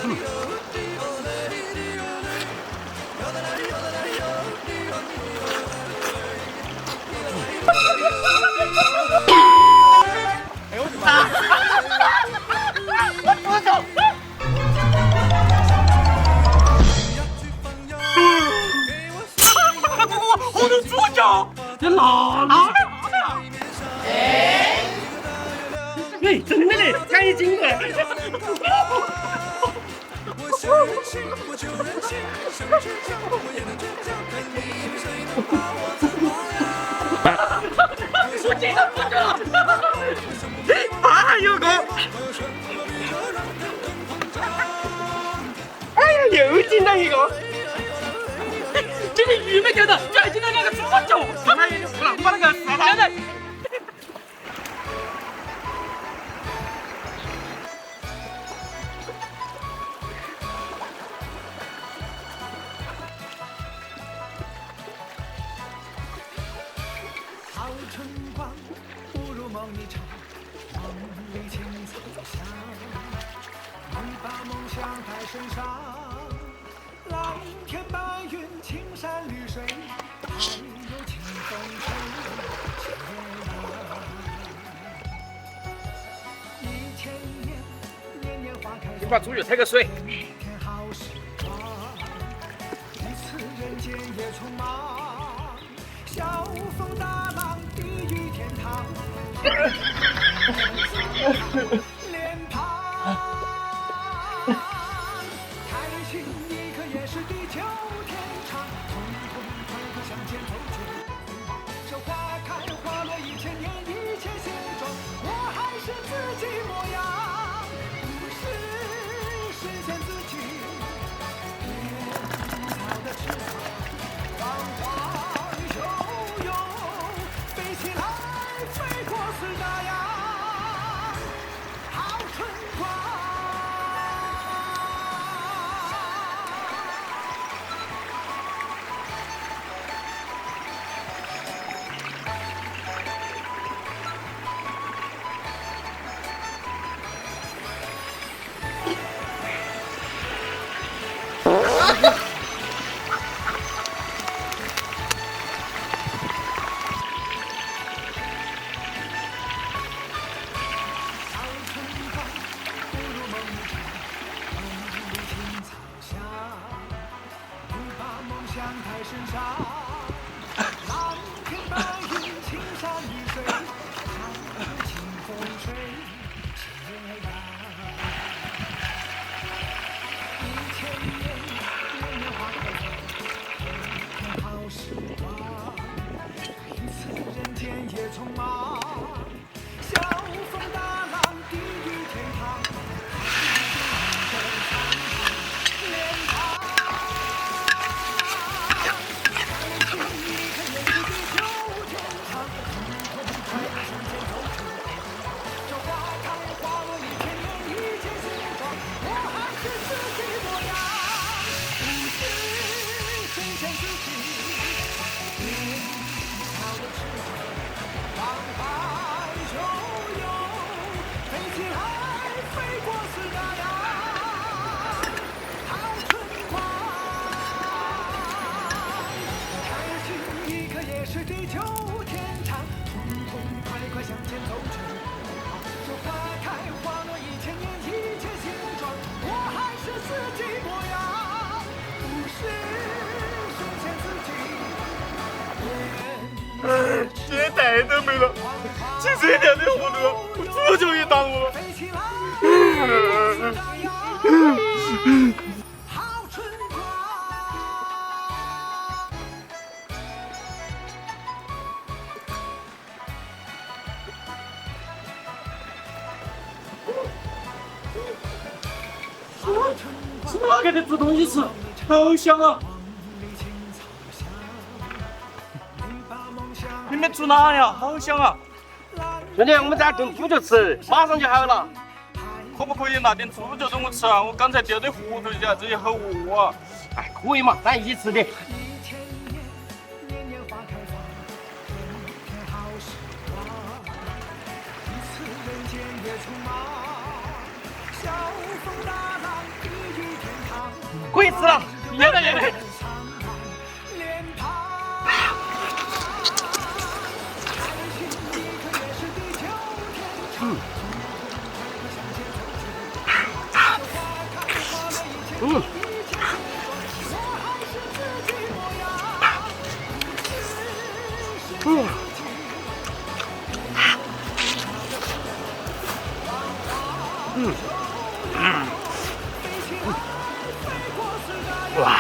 哎呦我的妈！我操！我的左脚，这哪了？哎，真的嘞，赶紧过来！我真的不知道，还有个，哎呀，又进来一个，这里鱼没钓到，这还进来两个猪脚，哎呀，不了，把那个杀他的。好春光，不如梦一场，梦里青草香。你把梦想带身上，蓝天白云，青山绿水，还有清风吹一千年，年年花开。你把猪肉抬个水。天好时光，一次人间也匆忙，小风大浪，地狱天堂。脸庞，开心一刻也是地久天长，痛痛快快向前走去。这花开花落一千年，一切形状，我还是自己模样，不是实现自己。年草的翅膀，放花汹涌，飞起来，飞过四大洋。好春光，好春光，不如梦一场，梦里青草香。你把梦想带身上，蓝天白云，青山绿水，还有清风吹斜阳。一千年，年年花开放，天好时光，一次人间也匆忙。小风大浪，地狱天堂，脸庞，开心一刻也是地久天长，痛痛快快向前走去。这花开花落一千年，一切形状，我还是自己模样，不是实现自己。年草的翅膀，放开汹涌，飞起来，飞过四大洋。好春光，开心一刻也是地久天长，痛痛快快向前走去。这花开花落一千年，一切形状，我还是自己模样，不是实现自己。现在带都没了，其实一条的活路，猪脚也耽误了。飞起来，飞过四大洋。好春光。哪个的煮东西吃，好香啊！你们住哪呀？好香啊！兄弟，我们在这炖猪脚吃，马上就好了。可不可以拿点猪脚给我吃啊？我刚才掉的糊涂下，这也好饿啊！哎，可以嘛，咱一起吃的。一千年，年年花开放，天天好时光。一次人间也匆忙，小风大浪，地狱可以吃了。也得也得。哇！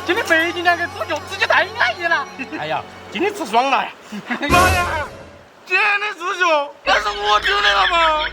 今天北京两个猪脚直接太安逸了。哎呀，今天吃爽了呀！妈呀，今天的猪脚那是我煮的了吗？